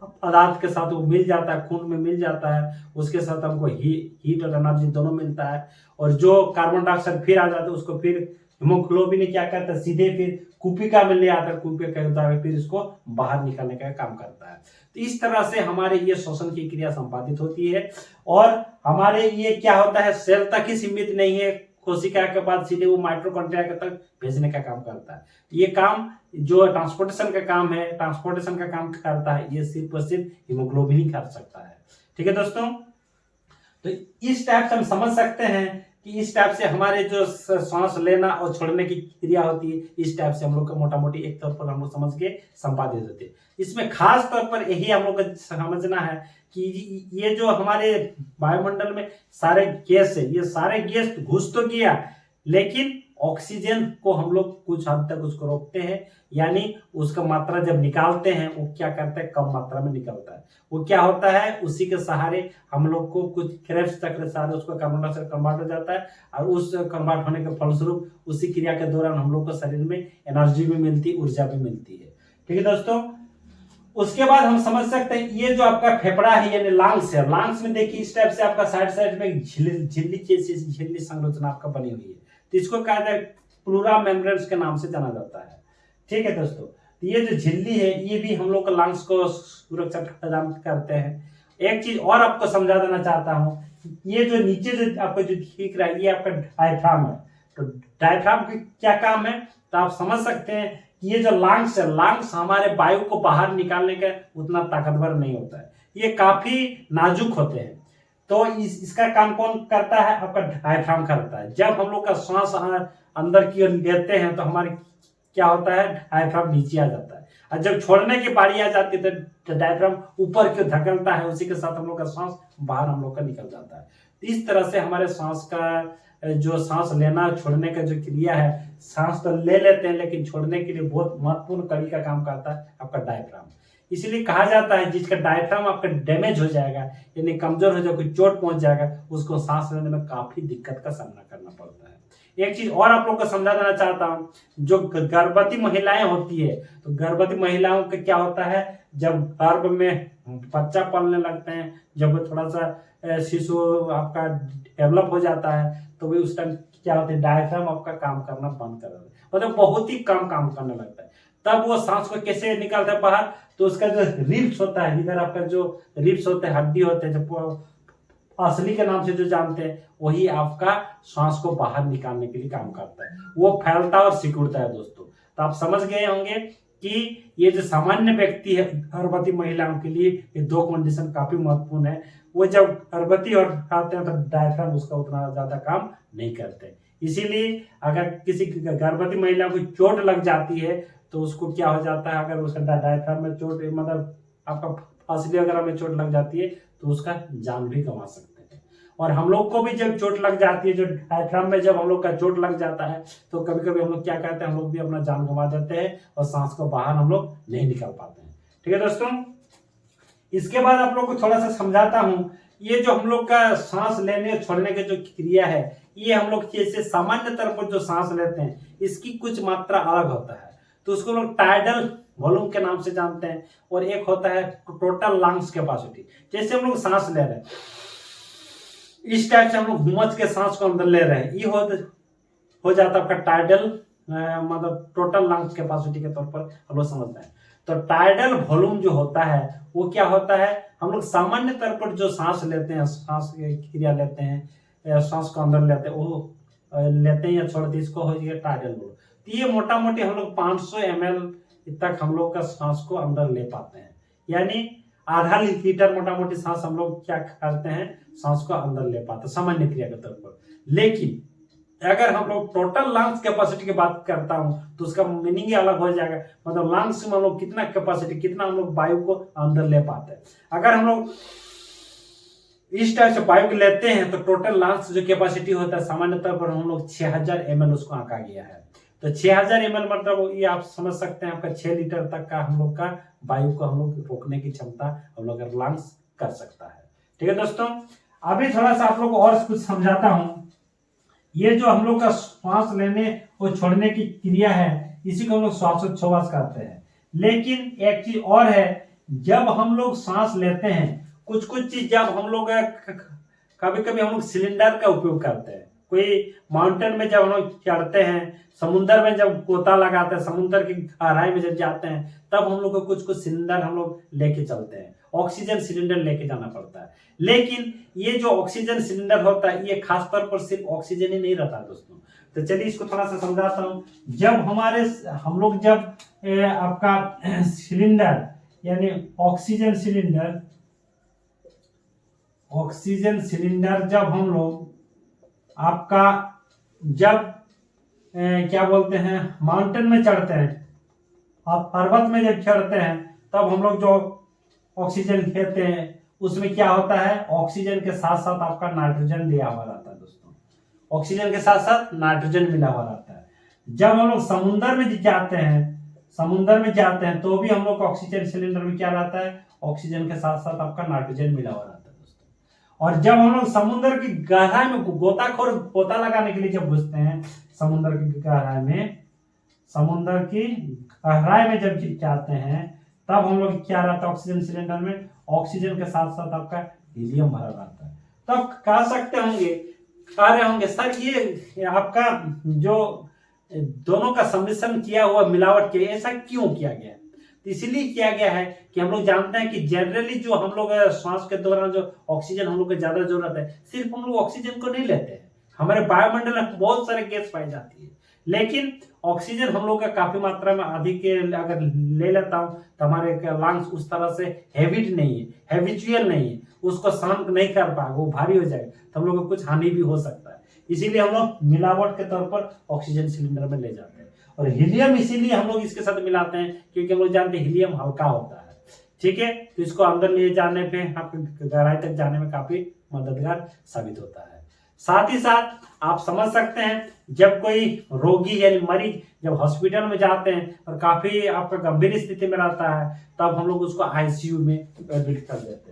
पदार्थ के साथ वो मिल जाता है, खून में मिल जाता है, उसके साथ हमको हीट और एनर्जी दोनों मिलता है। और जो कार्बन डाइऑक्साइड फिर आ जाता है उसको फिर हीमोग्लोबिन क्या करता है, सीधे फिर कुपिका में ले आता है, कुपिका के द्वारा फिर इसको बाहर निकालने का काम करता है। तो इस तरह से हमारे ये श्वसन की क्रिया संपादित होती है। और हमारे ये क्या होता है, सेल तक ही सीमित नहीं है, कोशिका के बाद सीधे वो माइटोकॉन्ड्रिया तक भेजने का काम करता है। ये काम जो ट्रांसपोर्टेशन का काम है, ट्रांसपोर्टेशन का काम करता है, ये सिर्फ और सिर्फ हीमोग्लोबिन ही कर सकता है। ठीक है दोस्तों, तो इस टाइप से हम समझ सकते हैं कि इस टाइप से हमारे जो सांस लेना और छोड़ने की क्रिया होती है, इस टाइप से हम लोग का मोटा मोटी एक तौर पर हम लोग समझ के संपादित होते हैं। इसमें खास तौर पर यही हम लोग को समझना है कि ये जो हमारे वायुमंडल में सारे गैस है, ये सारे गैस घुस तो गया, लेकिन ऑक्सीजन को हम लोग कुछ हद तक उसको रोकते हैं, यानी उसका मात्रा जब निकालते हैं वो क्या करता है, कम मात्रा में निकलता है। वो क्या होता है, उसी के सहारे हम लोग को कुछ क्रेब्स चक्र सहारे उसको कार्बन डाइऑक्साइड कन्वर्ट हो जाता है, और उस कन्वर्ट होने के फलस्वरूप उसी क्रिया के दौरान हम लोग को शरीर में एनर्जी भी मिलती है, ऊर्जा भी मिलती है। ठीक है दोस्तों, उसके बाद हम समझ सकते हैं ये जो आपका फेफड़ा है यानी लंग्स है, लंग्स में देखिए इस टाइप से आपका साइड साइड में झिल्ली जैसी झिल्ली संरचना आपका बनी हुई है, तो इसको कहा जाए प्लूरा मेम्ब्रेन्स के नाम से जाना जाता है। ठीक है दोस्तों, तो ये जो झिल्ली है ये भी हम लोग का लंग्स को सुरक्षा प्रदान करते हैं। एक चीज और आपको समझा देना चाहता हूं, ये जो नीचे जो आपको जो दिख रहा है ये आपका डायफ्राम है। तो डायफ्राम का क्या काम है, तो आप समझ सकते हैं कि ये जो लंग्स है, लंग्स हमारे वायु को बाहर निकालने का उतना ताकतवर नहीं होता है, ये काफी नाजुक होते हैं। तो इसका काम कौन करता है, आपका डायफ्राम करता है। जब हम लोग का श्वास अंदर की ओर लेते हैं तो हमारे क्या होता है, डायफ्राम नीचे आ जाता है, और जब छोड़ने की बारी आ जाती है तो डायफ्राम ऊपर की ओर धकेलता है, उसी के साथ हम लोग का सांस बाहर हम लोग का निकल जाता है। तो इस तरह से हमारे सांस का जो सांस लेना छोड़ने का जो क्रिया है, सांस तो ले लेते हैं लेकिन छोड़ने के लिए बहुत महत्वपूर्ण कड़ी का काम करता है आपका डायफ्राम। इसलिए कहा जाता है जिसका डायफ्राम आपका डैमेज हो जाएगा यानी कमजोर हो जाएगा, कोई चोट पहुंच जाएगा, उसको सांस लेने में काफी दिक्कत का सामना करना पड़ता है। एक चीज और आप लोग को समझा देना चाहता हूं, जो गर्भवती महिलाएं होती है, तो गर्भवती महिलाओं का क्या होता है, जब गर्भ में बच्चा पलने लगते हैं, जब थोड़ा सा शिशु आपका डेवलप हो जाता है, तो भी उस टाइम क्या होता है, डायफ्राम आपका काम करना बंद कर देता है, मतलब बहुत ही कम काम करने लगता है। तब वो सांस को कैसे निकालता है बाहर, तो उसका जो रिब्स होता है, इधर आपका जो रिब्स होते हैं, हड्डी होते हैं, जो असली के नाम से जो जानते हैं, वही आपका सांस को बाहर निकालने के लिए काम करता है। वो फैलता और सिकुड़ता है दोस्तों। तो आप समझ गए होंगे कि ये जो सामान्य व्यक्ति है, गर्भवती महिलाओं के लिए ये दो कंडीशन काफी महत्वपूर्ण है। वो जब गर्भवती और आते हैं तो डायफ्राम उसका उतना ज्यादा काम नहीं करते। इसीलिए अगर किसी गर्भवती महिला को चोट लग जाती है तो उसको क्या हो जाता है, अगर उसका डायफ्राम में चोट, मतलब आपका फसली वगैरह में चोट लग जाती है तो उसका जान भी गंवा सकते हैं। और हम लोग को भी जब चोट लग जाती है, जो डायफ्राम में जब हम लोग का चोट लग जाता है, तो कभी कभी हम लोग क्या कहते हैं, हम लोग भी अपना जान गंवा देते हैं और सांस को बाहर हम लोग नहीं निकाल पाते हैं। ठीक है दोस्तों, इसके बाद आप लोग को थोड़ा सा समझाता हूं, ये जो हम लोग का सांस लेने और छोड़ने की जो क्रिया है, ये हम लोग जैसे सामान्य तौर पर जो सांस लेते हैं इसकी कुछ मात्रा अलग होता है, तो उसको लोग टाइडल वॉल्यूम के नाम से जानते हैं, और एक होता है टोटल लंग्स कैपेसिटी। जैसे हम लोग सांस ले रहे हैं, इस टाइप से हम लोग घूमच के सांस को अंदर ले रहे हैं, ये हो जाता है आपका टाइडल, मतलब टोटल लंग्स कैपेसिटी के तौर पर हम लोग समझते हैं। तो टाइडल वॉल्यूम जो होता है वो क्या होता है, हम लोग सामान्य तौर पर जो सांस लेते हैं, सांस की क्रिया लेते हैं, सांस को अंदर लेते हैं, वो लेते हैं या छोड़ते हैं, इसको हो जाएगा टाइडल वॉल्यूम। तो ये मोटा मोटी हम लोग 500 ml तक हम लोग का सांस को अंदर ले पाते हैं, यानी आधा लीटर मोटा मोटी सांस हम लोग क्या करते हैं, सांस को अंदर ले पाते हैं सामान्य क्रिया के तौर पर। लेकिन अगर हम लोग टोटल लंग्स कैपेसिटी की बात करता हूं तो उसका मीनिंग ही अलग हो जाएगा, मतलब लंग्स में हम लोग कितना कैपेसिटी, कितना हम लोग वायु को अंदर ले पाते हैं। अगर हम लोग इस टाइप से वायु लेते हैं तो टोटल लंग्स जो कैपेसिटी होता है सामान्य तौर पर हम लोग 6000 ml उसको आंका गया है। तो 6000 ml मतलब ये आप समझ सकते हैं आपका 6 लीटर तक का हम लोग का वायु को हम लोग रोकने की क्षमता हम लोग का लंग्स कर सकता है। ठीक है दोस्तों, अभी थोड़ा सा आप लोग को और कुछ समझाता हूं। ये जो हम लोग का श्वास लेने और छोड़ने की क्रिया है इसी को हम लोग श्वासोच्छ्वास कहते हैं। लेकिन एक चीज और है, जब हम लोग सांस लेते हैं, कुछ कुछ चीज जब हम लोग कभी कभी हम लोग सिलेंडर का उपयोग करते हैं, कोई माउंटेन में जब हम लोग चढ़ते हैं, समुद्र में जब गोता लगाते हैं, समुद्र की गहराई में जब जाते हैं, तब हम लोग को कुछ कुछ सिलेंडर हम लोग लेके चलते हैं, ऑक्सीजन सिलेंडर लेके जाना पड़ता है। लेकिन ये जो ऑक्सीजन सिलेंडर होता है ये खासतौर पर सिर्फ ऑक्सीजन ही नहीं रहता दोस्तों। तो चलिए इसको थोड़ा सा समझाता हूँ। जब हम लोग जब आपका सिलेंडर यानी ऑक्सीजन सिलेंडर जब हम लोग आपका जब क्या बोलते हैं माउंटेन में चढ़ते हैं, आप पर्वत में जब चढ़ते हैं तब हम लोग जो ऑक्सीजन लेते हैं उसमें क्या होता है, ऑक्सीजन के साथ साथ आपका नाइट्रोजन लिया हुआ रहता है दोस्तों, ऑक्सीजन के साथ साथ नाइट्रोजन मिला हुआ रहता है। जब हम लोग समुद्र में जाते हैं तो भी हम लोग ऑक्सीजन सिलेंडर में क्या रहता है, ऑक्सीजन के साथ साथ आपका नाइट्रोजन मिला हुआ रहता है दोस्तों। और जब हम लोग समुद्र की गहराई में गोताखोर गोता लगाने के लिए जब घुसते हैं समुद्र की गहराई में जब जाते हैं तब हम लोग क्या रहता है, ऑक्सीजन सिलेंडर में ऑक्सीजन के साथ साथ आपका हीलियम भरा रहता है। तब कह रहे होंगे सर ये आपका जो दोनों का सम्मिश्रण किया हुआ मिलावट किया, ऐसा क्यों किया गया है? तो इसलिए किया गया है कि हम लोग जानते हैं कि जनरली जो हम लोग श्वास के दौरान जो ऑक्सीजन हम लोग को ज्यादा जरूरत है, सिर्फ हम लोग ऑक्सीजन को नहीं लेते हैं, हमारे वायुमंडल में बहुत सारे गैस पाई जाती है, लेकिन ऑक्सीजन हम लोग का काफी मात्रा में अधिक अगर ले लेता हूं तो हमारे लंग्स उस तरह से हैबिचुअल नहीं है, उसको शांत नहीं कर पाएगा, वो भारी हो जाएगा, तो हम लोग को कुछ हानि भी हो सकता है। इसीलिए हम लोग मिलावट के तौर पर ऑक्सीजन सिलेंडर में ले जाते हैं। और हीलियम इसीलिए हम लोग इसके साथ मिलाते हैं क्योंकि हम लोग जानते हैं हीलियम हल्का होता है, ठीक है, तो इसको अंदर ले जाने पे आपके गहराई तक जाने में काफी मददगार साबित होता है। साथ ही साथ आप समझ सकते हैं जब कोई रोगी यानी मरीज जब हॉस्पिटल में जाते हैं और काफी आपका गंभीर स्थिति में रहता है तब हम लोग उसको आईसीयू में एडमिट कर देते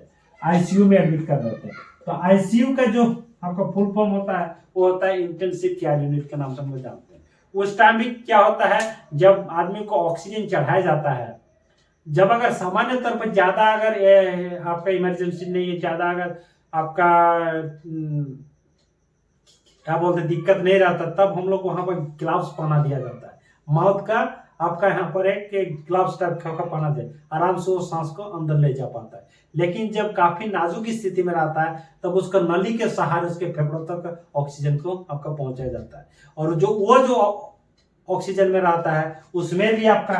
हैं। तो आईसीयू का जो आपका फुल फॉर्म होता है वो होता है इंटेंसिव केयर यूनिट के नाम से हम लोग जानते हैं। उस टाइम भी क्या होता है, जब आदमी को ऑक्सीजन चढ़ाया जाता है, जब अगर सामान्य तौर पर ज्यादा अगर आपका इमरजेंसी नहीं है, ज्यादा अगर आपका क्या बोलते दिक्कत नहीं रहता, तब हम लोग वहां पर ग्लव्स पहना दिया जाता है, माउथ का आपका यहाँ पर एक ग्लव्स टाइप का पहना दे, आराम से वो सांस को अंदर ले जा पाता है। लेकिन जब काफी नाजुक स्थिति में रहता है तब उसका नली के सहारे उसके फेफड़ों तक ऑक्सीजन को आपका पहुंचाया जाता है, और जो ऑक्सीजन में रहता है उसमें भी आपका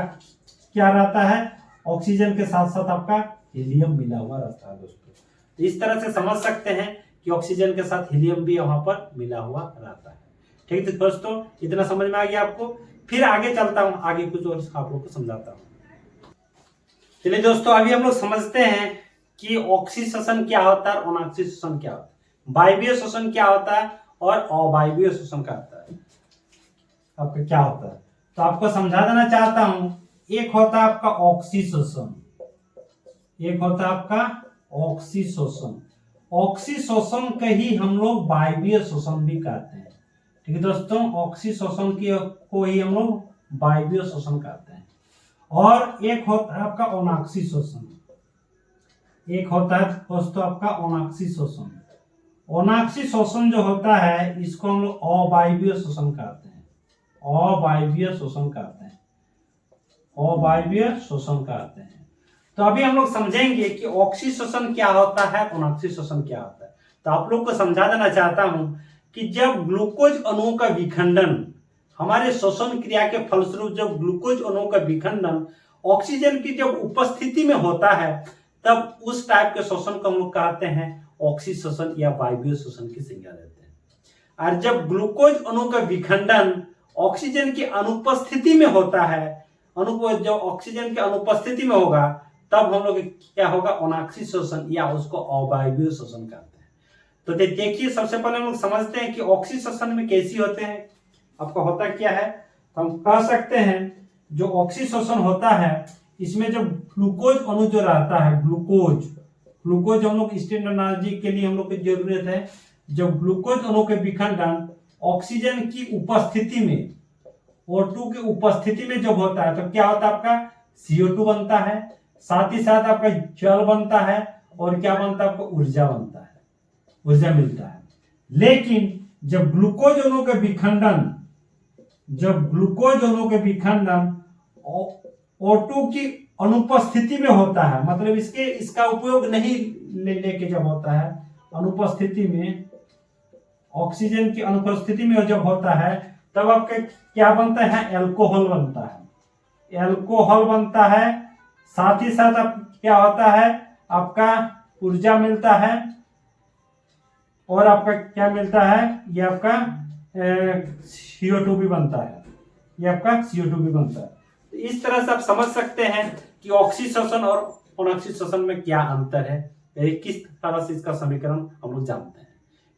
क्या रहता है, ऑक्सीजन के साथ साथ आपका हीलियम मिला हुआ रहता है दोस्तों। इस तरह से समझ सकते हैं कि ऑक्सीजन के साथ हीलियम भी वहां पर मिला हुआ रहता है। ठीक है दोस्तों, इतना समझ में आ गया आपको। फिर आगे चलता हूं, आगे कुछ और आप लोग को समझाता हूं। चलिए दोस्तों, अभी हम लोग समझते हैं कि ऑक्सीशन क्या होता है और अनऑक्सीशन क्या होता है, वायवीय श्वसन क्या होता है और अवायवीय श्वसन क्या होता है, आपका क्या होता है। तो आपको समझा देना चाहता हूं, एक होता है आपका ऑक्सीशोषण, एक होता है आपका ऑक्सीशोषण। ऑक्सीशोषण के ही हम लोग वायवीय श्वसन भी कहते हैं। ठीक है दोस्तों, ऑक्सीशोषण को ही हम लोग वायवीय श्वसन कहते हैं। और एक होता है आपका अनाक्सीशोषण, एक होता है दोस्तों आपका अनाक्सीशोषण। अनाक्सीशोषण जो होता है इसको हम लोग अवायवीय श्वसन कहते हैं, अवायवीय श्वसन कहते हैं, अवायवीय श्वसन कहते हैं। तो अभी हम लोग समझेंगे कि ऑक्सीशोषण क्या होता है, अनऑक्सीशोषण क्या होता है। तो आप लोग को समझा देना चाहता हूं कि जब ग्लूकोज अणुओं का विखंडन हमारे श्वसन क्रिया के फलस्वरूप, जब ग्लूकोज अणुओं का विखंडन ऑक्सीजन की जब उपस्थिति में होता है तब उस टाइप के श्वसन को हम लोग कहते हैं ऑक्सीशोषण या वायवीय श्वसन की संज्ञा देते हैं। और जब ग्लूकोज अणु का विखंडन ऑक्सीजन की अनुपस्थिति में होता है, जब ऑक्सीजन की अनुपस्थिति में होगा तब हम लोग क्या होगा, अनाक्सीशोषण या उसको अवायवीय श्वसन कहते हैं। तो देखिए, सबसे पहले हम लोग समझते हैं कि ऑक्सीशोषण में कैसी होते हैं, आपका होता क्या है। तो हम कह सकते हैं जो ऑक्सीशोषण होता है इसमें जब ग्लूकोज अणु जो रहता है, ग्लूकोज हम लोग स्टैंडर्ड एनर्जी के लिए हम लोग की जरूरत है। जब ग्लूकोज अणु के विखंडन ऑक्सीजन की उपस्थिति में, O2 की उपस्थिति में जब होता है तो क्या होता है, आपका CO2 बनता है, साथ ही साथ आपका जल बनता है और क्या बनता है, आपको ऊर्जा बनता है, ऊर्जा मिलता है। लेकिन जब ग्लूकोज अणु के विखंडन, O2 की अनुपस्थिति में होता है, मतलब इसका उपयोग नहीं लेके जब होता है, अनुपस्थिति में, ऑक्सीजन की अनुपस्थिति में जब होता है तब आपका क्या बनता है, एल्कोहल बनता है, एल्कोहल बनता है। साथ ही साथ आप क्या होता है, आपका ऊर्जा मिलता है, और आपका क्या मिलता है, ये आपका CO2 भी बनता है, ये आपका CO2 भी बनता है। तो इस तरह से आप समझ सकते हैं कि ऑक्सीश्वसन और अनॉक्सीश्वसन में क्या अंतर है, किस तरह से इसका समीकरण हम लोग जानते हैं।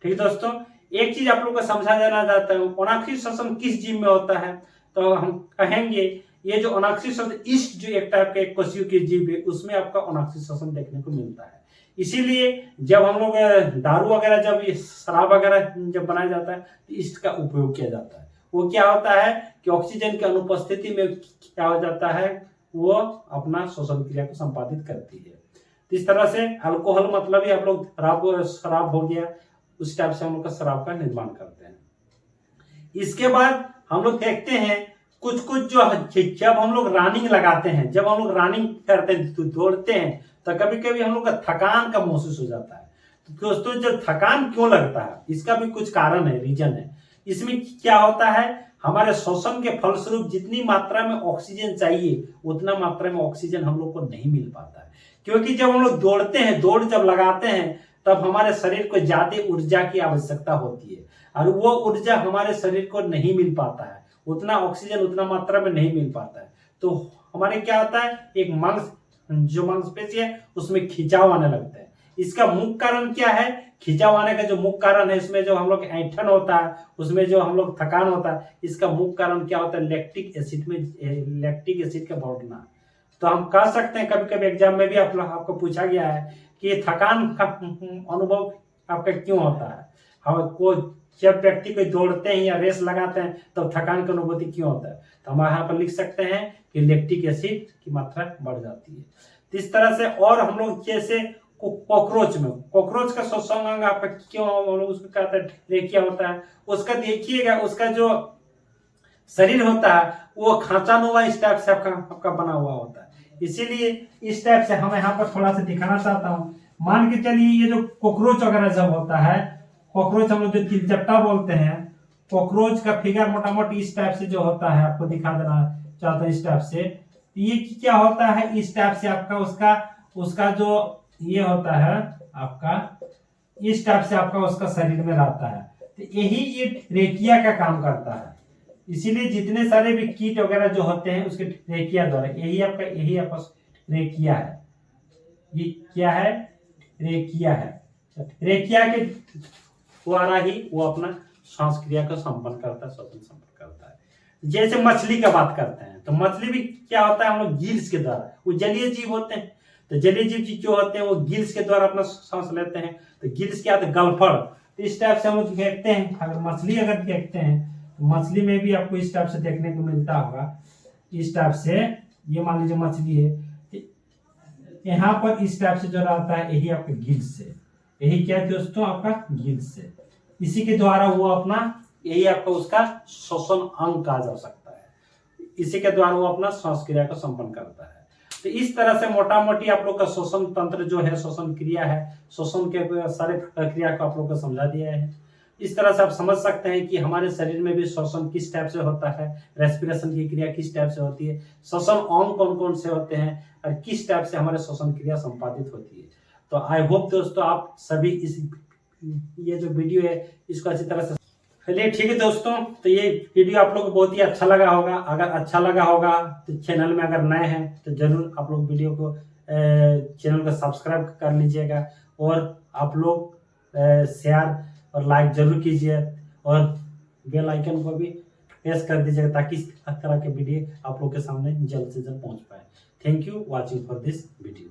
ठीक है दोस्तों, एक चीज आप लोग को समझा देना चाहता हूँ, अनॉक्सीश्वसन किस जीव में होता है, तो हम कहेंगे ये जो अनॉक्सीश्वसन ईस्ट जो एक टाइप का एक कोशियों की जीव है, उसमें आपका अनॉक्सीश्वसन देखने को मिलता है। इसीलिए जब हम लोग दारू वगैरह, जब शराब वगैरह जब बनाया जाता है तो ईस्ट का उपयोग किया जाता है। वो क्या होता है कि ऑक्सीजन की अनुपस्थिति में क्या हो जाता है, वो अपना श्वसन क्रिया को संपादित करती है। तो इस तरह से अल्कोहल मतलब ही आप लोग शराब हो गया, उस टाइप से हम लोग का शराब का निर्माण करते हैं। इसके बाद हम लोग देखते हैं कुछ जो जब हम लोग रनिंग लगाते हैं, जब हम लोग रनिंग करते हैं तो दौड़ते हैं, तो कभी कभी हम लोग का थकान का महसूस हो जाता है। तो दोस्तों जब थकान क्यों लगता है, इसका भी कुछ कारण है, रीजन है। इसमें क्या होता है, हमारे श्वसन के फलस्वरूप जितनी मात्रा में ऑक्सीजन चाहिए उतना मात्रा में ऑक्सीजन हम लोग को नहीं मिल पाता है। क्योंकि जब हम लोग दौड़ते हैं, दौड़ जब लगाते हैं, तब हमारे शरीर को ज्यादा ऊर्जा की आवश्यकता होती है और वो ऊर्जा हमारे शरीर को नहीं मिल पाता है, उतना ऑक्सीजन उतना मात्रा में नहीं मिल पाता है। तो हमारे क्या होता है, एक जो मांसपेशी है उसमें खिंचाव आने लगता है। इसका मुख्य कारण क्या है, खिंचाव आने का जो मुख्य कारण है, इसमें जो हम लोग ऐंठन होता है, उसमें जो हम लोग थकान होता है, इसका मुख्य कारण क्या होता है, लैक्टिक एसिड का बढ़ना। तो हम कह सकते हैं, कभी कभी एग्जाम में भी आपको पूछा गया है कि थकान का अनुभव आपका क्यों होता है, जब व्यक्ति कोई दौड़ते हैं या रेस लगाते हैं तब थकान की अनुभूति क्यों होता है, तो हम यहाँ पर लिख सकते हैं कि लैक्टिक एसिड की मात्रा बढ़ जाती है। तो इस तरह से, और हम लोग जैसे कॉकरोच का श्वसन अंग आपका क्यों उसको कहते हैं ट्रेकिया होता है, उसका देखिएगा, उसका जो शरीर होता है वो खांचानुमा इस टाइप से आपका बना हुआ होता है। इसीलिए इस टाइप से हम यहाँ पर थोड़ा सा दिखाना चाहता हूँ। मान के चलिए ये जो कॉकरोच वगैरह जब होता है, कॉकरोच हम लोग जो तिलचट्टा बोलते हैं, कॉकरोच का फिगर मोटा मोटी इस टाइप से जो होता है, आपको दिखा देना चाहता हूँ इस टाइप से। ये क्या होता है, इस टाइप से आपका उसका जो ये होता है आपका, इस टाइप से आपका उसका शरीर में रहता है। तो यही ये ट्रेकिया का काम करता है। इसीलिए जितने सारे भी कीट वगैरह जो होते हैं उसके ट्रेकिया द्वारा, यही आपका ट्रेकिया है। ये क्या है, ट्रेकिया है। ट्रेकिया के द्वारा ही वो अपना श्वास क्रिया का संपन्न करता है, श्वसन संपन्न करता है। जैसे मछली का बात करते हैं, तो मछली भी क्या होता है, हम लोग गिल्स के द्वारा, वो जलीय जीव होते हैं, तो जलीय जीव जो होते हैं वो गिल्स के द्वारा अपना सांस लेते हैं। तो गिल्स क्या होता है, गलफड़। तो इस टाइप से हम लोग देखते हैं, अगर मछली अगर देखते हैं तो मछली में भी आपको इस टाइप से देखने को मिलता होगा, इस टाइप से। ये मान लीजिए मछली है, यहाँ पर इस टाइप से जो रहता है, यही आपका गिल्स है। यही क्या है दोस्तों, आपका गिल्स है। इसी के द्वारा वो अपना, यही आपका उसका श्वसन अंग कहा जा सकता है। इसी के द्वारा वो अपना श्वास क्रिया को संपन्न करता है। तो इस तरह से मोटा मोटी आप लोग का श्वसन तंत्र जो है, श्वसन क्रिया है, श्वसन के सारे प्रक्रिया को आप लोग को समझा दिया है। इस तरह से आप समझ सकते हैं कि हमारे शरीर में भी श्वसन किस टाइप से होता है, रेस्पिरेशन की क्रिया किस टाइप से होती है, श्वसन अंग कौन कौन से होते हैं और किस टाइप से हमारे श्वसन क्रिया संपादित होती है। तो आई होप दोस्तों आप सभी ये जो वीडियो है इसको अच्छी तरह से, चलिए ठीक है दोस्तों। तो ये वीडियो आप लोग को बहुत ही अच्छा लगा होगा। अगर अच्छा लगा होगा तो चैनल में अगर नए हैं तो जरूर आप लोग वीडियो को चैनल को सब्सक्राइब कर लीजिएगा, और आप लोग शेयर और लाइक जरूर कीजिए, और बेल आइकन को भी प्रेस कर दीजिएगा ताकि इस तरह के वीडियो आप लोग के सामने जल्द से जल्द पहुंच पाए। Thank you watching for this video.